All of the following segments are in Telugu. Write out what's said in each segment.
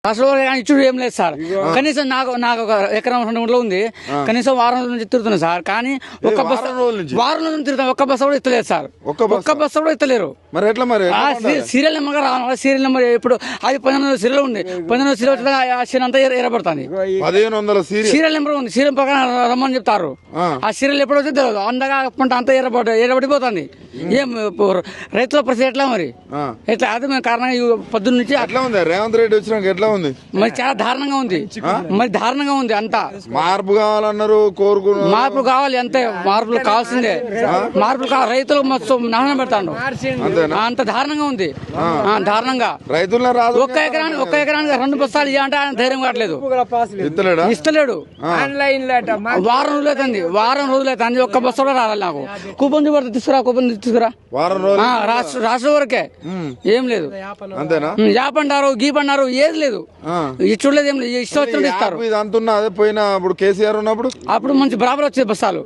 రాష్ట్రంలో ఇచ్చుడు ఏం లేదు సార్. కనీసం నాకు ఒక ఎకరం 2 గుంటలు ఉంది. కనీసం వారం రోజుల నుంచి తిరుగుతున్నా సార్. కానీ ఒక్క బస్సు వారం రోజుల నుంచి తిరుగుతాను. ఒక్క బస్సు కూడా ఇస్తలేదు సార్. ఒక్క బస్సు కూడా ఇస్తలేరు. మరి ఎట్లా మరి సీరియల్ నెంబర్ రావాలి. సీరియల్ నెంబర్ ఇప్పుడు అది 1500 సీరియల్ ఉంది. 1500 సీరియల్ వచ్చిన ఆ సీరియల్ అంతా ఎరబడుతుంది. 1500 సీరియల్ నెంబర్ ఉంది. సీరియల్ ప్రకారం రమ్మని చెప్తారు. ఆ సీరియల్ ఎప్పుడు వచ్చి తెలియదు. అందగా అంత ఎరబడిపోతుంది. ఏం రైతుల పరిస్థితి ఎట్లా మరి ఎట్లా? అది మేము కారణంగా పొద్దున్న నుంచి ఎట్లా ఉంది రేవంత్ రెడ్డి వచ్చినాక ఎట్లా ఉంది? మరి చాలా దారుణంగా ఉంది. మరి దారుణంగా ఉంది. అంతా మార్పు కావాలన్నారు, మార్పు కావాలి. అంతే, మార్పులు కావాల్సిందే. మార్పులు కావాలి. రైతులు మొత్తం నాశనం పెడతాడు. అంత దారుణంగా ఉంది. దారుణంగా రైతుల ఒక్క ఎకరానికి 2 బస్తాలు ఇవ్వంటే ఆయన ధైర్యం కావట్లేదు. ఇస్తలేడు. వారం రోజులు అవుతుంది. ఒక్క బస్సు కూడా రావాలి. నాకు కూపన్ చూపడి తీసుకురా రాష్ట్ర వరకే ఏం లేదు. యాపండారు గీపండారు ఏది లేదు. ఇచ్చులేదు. ఏం లేదు. ఇష్టం వచ్చినట్టు ఇస్తారు. అదే పోయినా ఇప్పుడు కేసీఆర్ ఉన్నప్పుడు అప్పుడు మంచి బరాబర్ వచ్చేది. బస్సాలు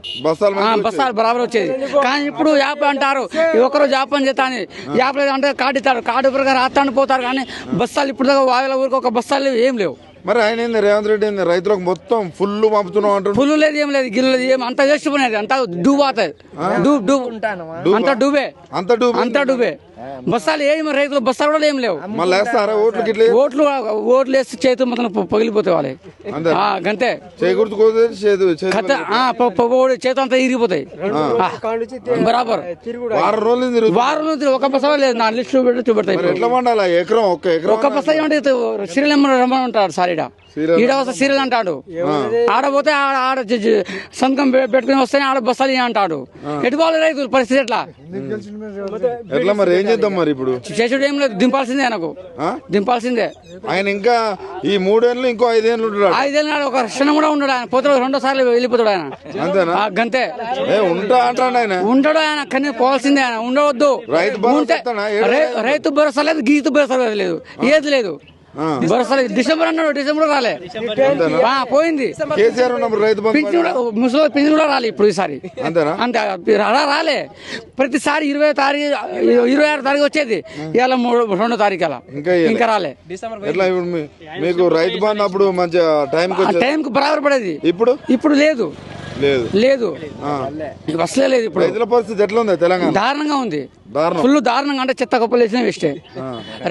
బరాబర్ వచ్చేది. కానీ ఇప్పుడు యాప్ అంటారు. ఒకరోజు యాపని చేస్తా అని యాప్ లేదు అంటే కార్డు ఇస్తారు. కార్డు ప్రకారం రాస్తాను పోతారు. కానీ బస్సాలు ఇప్పుడు దాకా వావేల ఊరికి ఒక బస్సాలు ఏం లేవు. మరి ఆయన ఏంది రేవంత్ రెడ్డి ఏంది రైతులకు మొత్తం ఫుల్ పంపుతున్నాం అంటారు. ఫుల్ లేదు, ఏం లేదు, గిల్లు లేదు, ఏం అంతా చేసిపోయినది. అంతా డూబాతాయి. అంతా డూబే బస్సాలు ఏమి రైతులు బస్సాలు కూడా ఏం లేవు. మళ్ళీ వేస్తారా ఓట్లు వేసి చేతు మొత్తం పగిలిపోతాయి వాళ్ళకి. అంతే చేతు అంతా ఇరిగిపోతాయి బరాబర్. వారం రోజులు ఒక బస్సా లేదు. నా లిస్ట్ చూపెడతాయి. ఒక్క బస్సా ఏమంటే సీరియల్ నెంబర్ రమ్మని ఉంటాడు సార్. ఈడ వస్తే సీరియల్ అంటాడు. ఆడపోతే ఆడ సంతకం పెట్టుకుని వస్తే ఆడ బస్సాలు అంటాడు. ఎటుకోవాలి రైతులు పరిస్థితి ఎట్లా? మరి ఏం చేద్దాం మరి ఇప్పుడు? చేసుడు ఏం లేదు. దింపాల్సిందే. ఆయన ఇంకా ఈ 3 ఏళ్ళు ఇంకో 5 ఏళ్ళు ఉంటాడు. 5 ఏళ్ళు ఒక క్షణం కూడా ఉండడు. ఆయన పోతాడు. 2 సార్లు వెళ్ళిపోతాడు ఆయన. గంతే ఉంటాడు ఆయన. కానీ పోవాల్సిందే ఆయన. ఉండవద్దు. రైతు భరోసా లేదు, గీతు భరోసా లేదు, ఏది లేదు. డిసెంబర్ అన్నాడు. డిసెంబర్ రాలే, పోయింది. ముసలి పింఛన్ కూడా రాలే ఇప్పుడు ఈసారి. అంతే రాలే. ప్రతిసారి 26 తారీఖు వచ్చేది. ఇవాళ 2వ తారీఖు అలా ఇంకా రాలే. మీకు రైతు బంధు అప్పుడు మంచిగా టైంకి బరాబర్ పడేది. ఇప్పుడు లేదు. అసలే లేదు. ఇప్పుడు రైతుల పరిస్థితి ఎట్లా ఉంది? తెలంగాణ దారుణంగా ఉంది. ఫుల్ దారుణంగా. అంటే చెత్త కుప్పలు వేసినా వేస్టే.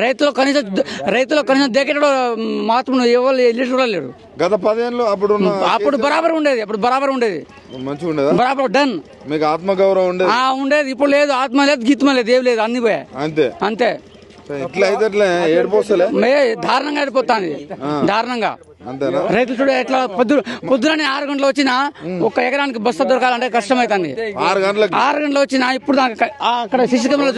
రైతులు కనీసం దేకెటో మాత్రం ఎవరు వెళ్ళి కూడా లేరు. గత 10 ఏళ్ళు అప్పుడు బరాబర్ ఉండేది. మంచిగా ఉండేది. బరాబర్ డన్. మీకు ఆత్మగౌరవం ఉండేది. ఇప్పుడు లేదు. ఆత్మ లేదు, గీత్మ లేదు, ఏం లేదు. అన్ని పోయా. అంతే. ఇట్లా అయితే దారుణంగా అయిపోతాంది. దారుణంగా రైతులు చూడ ఎట్లా పొద్దున 6 గంటలు వచ్చినా ఒక ఎకరానికి బస్తా దొరకాలంటే కష్టం అవుతుంది. 6 గంటలు వచ్చినా ఇప్పుడు అక్కడ శిశుకంలో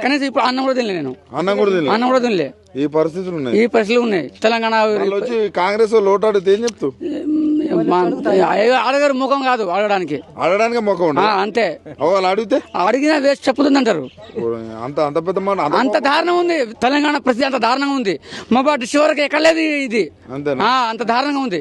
కనీసం ఇప్పుడు అన్నం కూడా తినలే. నేను అన్నం కూడా తినలే. ఈ పరిస్థితులు ఉన్నాయి తెలంగాణ. కాంగ్రెస్ లోటాడితే ఏం చెప్తూ? అడగారు ముఖం కాదు అడగడానికి ముఖం అంతే. అడిగినా వేస్ట్ చెప్పుతుంది అంటారు. అంత పెద్ద మాట. అంత దారుణం ఉంది తెలంగాణ పరిస్థితి. అంత దారుణంగా ఉంది. మా బాటి చివరికి ఎక్కలేదు ఇది. అంత దారుణంగా ఉంది.